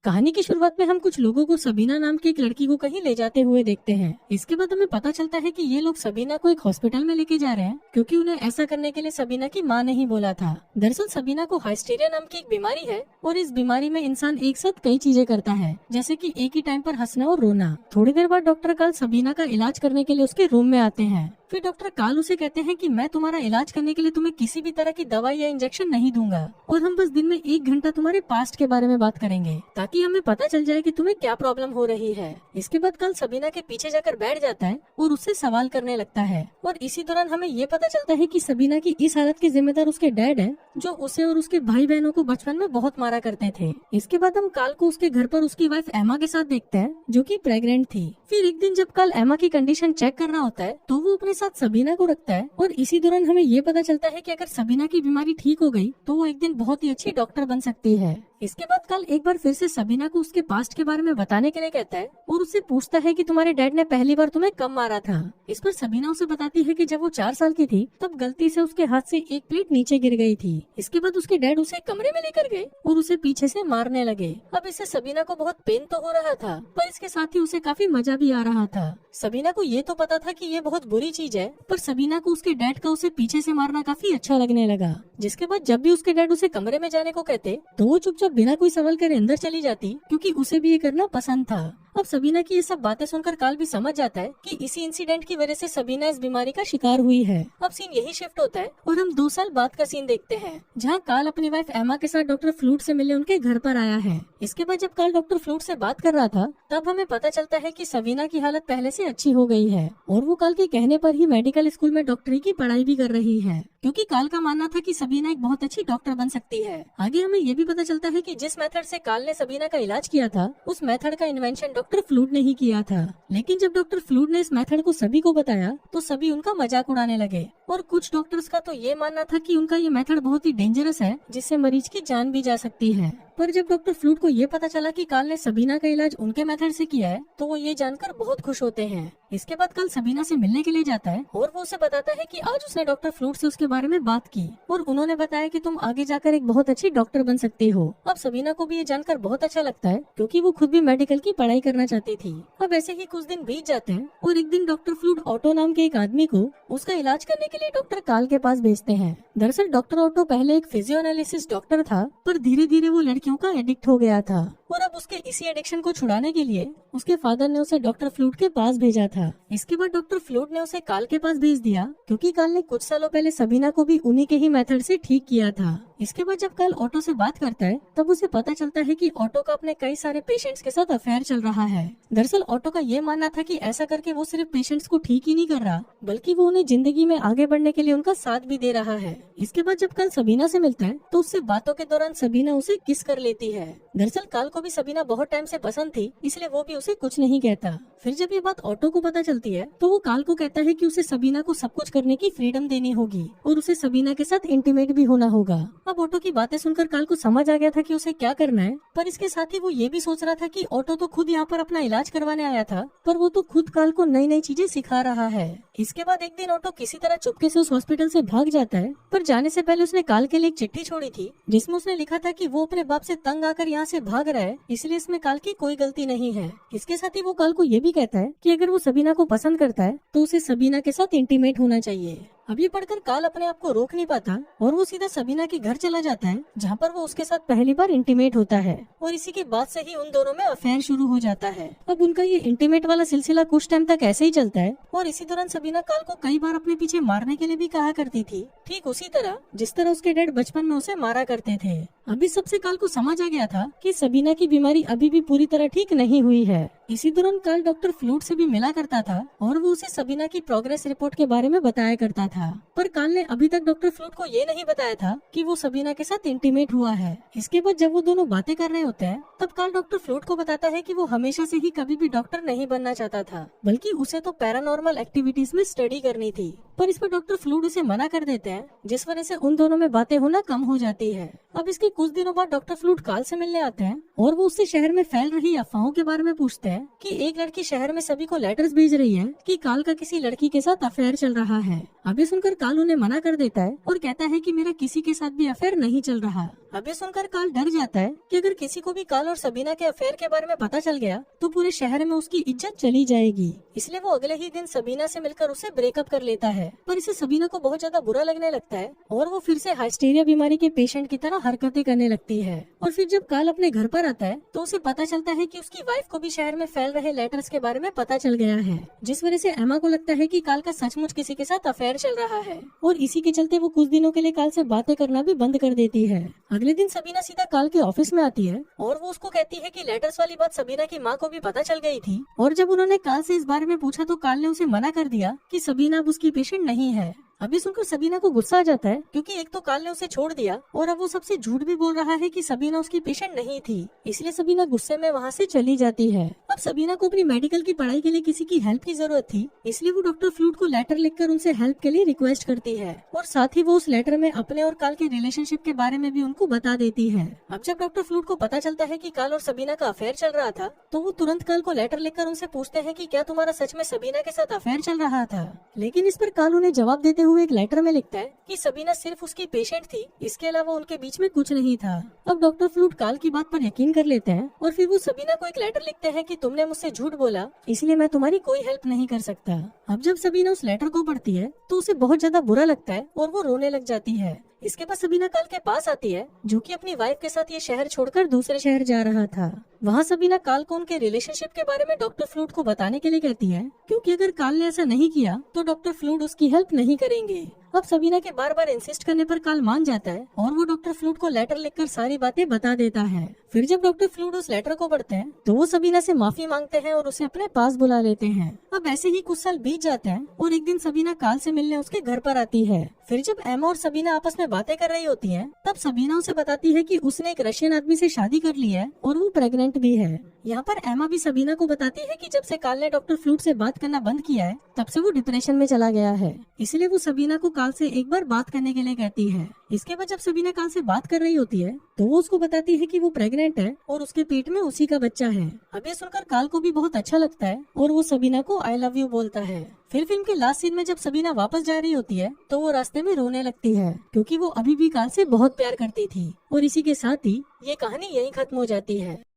कहानी की शुरुआत में हम कुछ लोगों को सबीना नाम की एक लड़की को कहीं ले जाते हुए देखते हैं। इसके बाद हमें पता चलता है कि ये लोग सबीना को एक हॉस्पिटल में लेके जा रहे हैं क्योंकि उन्हें ऐसा करने के लिए सबीना की माँ ने ही बोला था। दरअसल सबीना को हाइस्टीरिया नाम की एक बीमारी है और इस बीमारी में इंसान एक साथ कई चीजें करता है, जैसे कि एक ही टाइम पर हंसना और रोना। थोड़ी देर बाद डॉक्टर कल सबीना का इलाज करने के लिए उसके रूम में आते हैं। फिर डॉक्टर काल उसे कहते हैं कि मैं तुम्हारा इलाज करने के लिए तुम्हें किसी भी तरह की दवाई या इंजेक्शन नहीं दूंगा और हम बस दिन में 1 घंटा तुम्हारे पास्ट के बारे में बात करेंगे ताकि हमें पता चल जाए कि तुम्हें क्या प्रॉब्लम हो रही है। इसके बाद कल सबीना के पीछे जाकर बैठ जाता है और उससे सवाल करने लगता है और इसी दौरान हमें ये पता चलता है कि सबीना की इस हालत के जिम्मेदार उसके डैड है, जो उसे और उसके भाई बहनों को बचपन में बहुत मारा करते थे। इसके बाद हम काल को उसके घर पर उसकी वाइफ एमा के साथ देखते हैं, जो कि प्रेग्नेंट थी। फिर एक दिन जब काल एमा की कंडीशन चेक करना होता है तो वो अपने साथ सबीना को रखता है और इसी दौरान हमें ये पता चलता है कि अगर सबीना की बीमारी ठीक हो गई तो वो एक दिन बहुत ही अच्छी डॉक्टर बन सकती है। इसके बाद कल एक बार फिर से सबीना को उसके पास्ट के बारे में बताने के लिए कहता है और उससे पूछता है कि तुम्हारे डैड ने पहली बार तुम्हें कब मारा था। इस पर सबीना उसे बताती है कि जब वो 4 साल की थी तब गलती से उसके हाथ से एक प्लेट नीचे गिर गई थी। इसके बाद उसके डैड उसे कमरे में लेकर गए और उसे पीछे से मारने लगे। अब इससे सबीना को बहुत पेन तो हो रहा था, पर इसके साथ ही उसे काफी मजा भी आ रहा था। सबीना को ये तो पता था कि ये बहुत बुरी चीज है, पर सबीना को उसके डैड का उसे पीछे से मारना काफी अच्छा लगने लगा। जिसके बाद जब भी उसके डैड उसे कमरे में जाने को कहते तो वो चुपचाप बिना कोई सवाल करे अंदर चली जाती, क्योंकि उसे भी ये करना पसंद था। अब सबीना की ये सब बातें सुनकर काल भी समझ जाता है कि इसी इंसिडेंट की वजह से सबीना इस बीमारी का शिकार हुई है। अब सीन यही शिफ्ट होता है और हम 2 साल बाद का सीन देखते हैं, जहां काल अपनी वाइफ एमा के साथ डॉक्टर फ्लूट से मिलने उनके घर पर आया है। इसके बाद जब काल डॉक्टर फ्लूट से बात कर रहा था तब हमें पता चलता है कि सबीना की हालत पहले से अच्छी हो गई है और वो काल के कहने पर ही मेडिकल स्कूल में डॉक्टरी की पढ़ाई भी कर रही है, क्योंकि काल का मानना था कि सबीना एक बहुत अच्छी डॉक्टर बन सकती है। आगे हमें ये भी पता चलता है कि जिस मेथड से काल ने सबीना का इलाज किया था उस मेथड का इन्वेंशन डॉक्टर फ्लूट ने ही किया था। लेकिन जब डॉक्टर फ्लूट ने इस मेथड को सभी को बताया तो सभी उनका मजाक उड़ाने लगे और कुछ डॉक्टर्स का तो ये मानना था कि उनका ये मेथड बहुत ही डेंजरस है, जिससे मरीज की जान भी जा सकती है। पर जब डॉक्टर फ्लूट को ये पता चला कि काल ने सबीना का इलाज उनके मेथड से किया है तो वो ये जानकर बहुत खुश होते हैं। इसके बाद काल सबीना से मिलने के लिए जाता है और वो उसे बताता है कि आज उसने डॉक्टर फ्लूट से उसके बारे में बात की और उन्होंने बताया कि तुम आगे जाकर एक बहुत अच्छी डॉक्टर बन सकती हो। अब सबीना को भी ये जानकर बहुत अच्छा लगता है, क्योंकि वो खुद भी मेडिकल की पढ़ाई करना चाहती थी। अब ऐसे ही कुछ दिन बीत जाते हैं और एक दिन डॉक्टर फ्लूट ऑटो नाम के एक आदमी को उसका इलाज करने के लिए डॉक्टर काल के पास भेजते हैं। दरअसल डॉक्टर ऑटो पहले एक फिजियोएनालिसिस डॉक्टर था, पर धीरे धीरे वो लड़कियों का एडिक्ट हो गया था और अब उसके इसी एडिक्शन को छुड़ाने के लिए उसके फादर ने उसे डॉक्टर फ्लूट के पास भेजा था। इसके बाद डॉक्टर फ्लूट ने उसे काल के पास भेज दिया, क्योंकि काल ने कुछ सालों पहले सबीना को भी उन्हीं के ही मेथड से ठीक किया था। इसके बाद जब काल ऑटो से बात करता है तब उसे पता चलता है कि ऑटो का अपने कई सारे पेशेंट्स के साथ अफेयर चल रहा है। दरअसल ऑटो का ये मानना था कि ऐसा करके वो सिर्फ पेशेंट्स को ठीक ही नहीं कर रहा, बल्कि वो उन्हें जिंदगी में आगे बढ़ने के लिए उनका साथ भी दे रहा है। इसके बाद जब काल सबीना से मिलता है तो उससे बातों के दौरान सबीना उसे किस कर लेती है। दरअसल काल को भी सबीना बहुत टाइम से पसंद थी, इसलिए वो भी उसे कुछ नहीं कहता। फिर जब ये बात ऑटो को पता चलती है तो वो काल को कहता है कि उसे सबीना को सब कुछ करने की फ्रीडम देनी होगी और उसे सबीना के साथ इंटीमेट भी होना होगा। अब ऑटो की बातें सुनकर काल को समझ आ गया था कि उसे क्या करना है, पर इसके साथ ही वो ये भी सोच रहा था कि ऑटो तो खुद यहाँ पर अपना इलाज करवाने आया था, पर वो तो खुद काल को नई नई चीजें सिखा रहा है। इसके बाद एक दिन ऑटो किसी तरह चुपके से उस हॉस्पिटल से भाग जाता है, पर जाने से पहले उसने काल के लिए एक चिट्ठी छोड़ी थी जिसमें उसने लिखा था कि वो अपने बाप से तंग आकर यहाँ से भाग रहा है, इसलिए इसमें काल की कोई गलती नहीं है। इसके साथ ही वो काल को ये भी कहता है कि अगर वो सबीना को पसंद करता है तो उसे सबीना के साथ इंटीमेट होना चाहिए। अब ये पढ़कर काल अपने आप को रोक नहीं पाता और वो सीधा सबीना के घर चला जाता है, जहाँ पर वो उसके साथ पहली बार इंटीमेट होता है और इसी के बाद से ही उन दोनों में अफेयर शुरू हो जाता है। अब उनका ये इंटीमेट वाला सिलसिला कुछ टाइम तक ऐसे ही चलता है और इसी दौरान सबीना काल को कई बार अपने पीछे मारने के लिए भी कहा करती थी, ठीक उसी तरह जिस तरह उसके डैड बचपन में उसे मारा करते थे। अभी सबसे काल को समझ आ गया था कि सबीना की बीमारी अभी भी पूरी तरह ठीक नहीं हुई है। इसी दौरान काल डॉक्टर फ्लूट से भी मिला करता था और वो उसे सबीना की प्रोग्रेस रिपोर्ट के बारे में बताया करता था, पर काल ने अभी तक डॉक्टर फ्लूट को ये नहीं बताया था कि वो सबीना के साथ इंटीमेट हुआ है। इसके बाद जब वो दोनों बातें कर रहे होते हैं तब काल डॉक्टर फ्लूट को बताता है कि वो हमेशा से ही कभी भी डॉक्टर नहीं बनना चाहता था, बल्कि उसे तो पैरानॉर्मल एक्टिविटीज में स्टडी करनी थी। पर इस पर डॉक्टर फ्लूट उसे मना कर देते हैं, जिस वजह से उन दोनों में बातें होना कम हो जाती है। अब इसके कुछ दिनों बाद डॉक्टर फ्लूट काल से मिलने आते हैं और वो उससे शहर में फैल रही अफवाहों के बारे में पूछते हैं कि एक लड़की शहर में सभी को लेटर्स भेज रही है कि काल का किसी लड़की के साथ अफेयर चल रहा है। अब ये सुनकर काल उन्हें मना कर देता है और कहता है कि मेरा किसी के साथ भी अफेयर नहीं चल रहा। अब ये सुनकर काल डर जाता है कि अगर किसी को भी काल और सबीना के अफेयर के बारे में पता चल गया तो पूरे शहर में उसकी इज्जत चली जाएगी। इसलिए वो अगले ही दिन सबीना से मिलकर उसे ब्रेकअप कर लेता है। पर इसे सबीना को बहुत ज्यादा बुरा लगने लगता है और वो फिर से हाइस्टीरिया बीमारी के पेशेंट की तरह हरकतें करने लगती है। और फिर जब काल अपने घर पर आता है तो उसे पता चलता है कि उसकी वाइफ को भी शहर में फैल रहे लेटर्स के बारे में पता चल गया है, जिस वजह से एमा को लगता है कि काल का सचमुच किसी के साथ अफेयर चल रहा है और इसी के चलते वो कुछ दिनों के लिए काल से बातें करना भी बंद कर देती है। अगले दिन सबीना सीधा काल के ऑफिस में आती है और वो उसको कहती है कि लेटर्स वाली बात सबीना की माँ को भी पता चल गई थी और जब उन्होंने काल से इस बारे में पूछा तो काल ने उसे मना कर दिया कि सबीना अब उसकी पेशेंट नहीं है। अभी सुनकर सबीना को गुस्सा आ जाता है क्योंकि एक तो काल ने उसे छोड़ दिया और अब वो सबसे झूठ भी बोल रहा है कि सबीना उसकी पेशेंट नहीं थी। इसलिए सबीना गुस्से में वहाँ से चली जाती है। अब सबीना को अपनी मेडिकल की पढ़ाई के लिए किसी की हेल्प की जरूरत थी, इसलिए वो डॉक्टर फ्लूट को लेटर लिखकर उनसे हेल्प के लिए रिक्वेस्ट करती है और साथ ही वो उस लेटर में अपने और काल के रिलेशनशिप के बारे में भी उनको बता देती है। अब जब डॉक्टर फ्लूट को पता चलता है कि काल और सबीना का अफेयर चल रहा था तो वो तुरंत काल को लेटर लिखकर उनसे पूछते हैं कि क्या तुम्हारा सच में सबीना के साथ अफेयर चल रहा था। लेकिन इस पर काल उन्हें जवाब देते हुए एक लेटर में लिखता है कि सबीना सिर्फ उसकी पेशेंट थी, इसके अलावा उनके बीच में कुछ नहीं था। अब डॉक्टर फ्लूट काल की बात पर यकीन कर लेते हैं और फिर वो सबीना को एक लेटर लिखते हैं कि तुमने मुझसे झूठ बोला, इसलिए मैं तुम्हारी कोई हेल्प नहीं कर सकता। अब जब सबीना उस लेटर को पढ़ती है तो उसे बहुत ज्यादा बुरा लगता है और वो रोने लग जाती है। इसके बाद सबीना काल के पास आती है जो कि अपनी वाइफ के साथ ये शहर छोड़कर दूसरे शहर जा रहा था। वहाँ सबीना काल को उनके रिलेशनशिप के बारे में डॉक्टर फ्लूट को बताने के लिए कहती है क्योंकि अगर काल ने ऐसा नहीं किया तो डॉक्टर फ्लूट उसकी हेल्प नहीं करेंगे। अब सबीना के बार बार इंसिस्ट करने पर काल मान जाता है और वो डॉक्टर फ्लूट को लेटर लिखकर सारी बातें बता देता है। फिर जब डॉक्टर फ्लूट उस लेटर को पढ़ते हैं तो वो सबीना से माफी मांगते हैं और उसे अपने पास बुला लेते हैं। अब ऐसे ही कुछ साल बीत जाते हैं और एक दिन सबीना काल से मिलने उसके घर पर आती है। फिर जब एमा और सबीना आपस में बातें कर रही होती हैं, तब सबीना उसे बताती है कि उसने एक रशियन आदमी से शादी कर ली है और वो प्रेग्नेंट भी है। यहाँ पर एमा भी सबीना को बताती है कि जब से काल ने डॉक्टर फ्लूट से बात करना बंद किया है तब से वो डिप्रेशन में चला गया है, इसलिए वो सबीना को काल से एक बार बात करने के लिए कहती है। इसके बाद जब सबीना काल से बात कर रही होती है तो वो उसको बताती है कि वो प्रेग्नेंट है और उसके पेट में उसी का बच्चा है। अब ये सुनकर काल को भी बहुत अच्छा लगता है और वो सबीना को आई लव यू बोलता है। फिर फिल्म के लास्ट सीन में जब सबीना वापस जा रही होती है तो वो रास्ते में रोने लगती है क्योंकि वो अभी भी काल से बहुत प्यार करती थी। और इसी के साथ ही ये कहानी यहीं खत्म हो जाती है।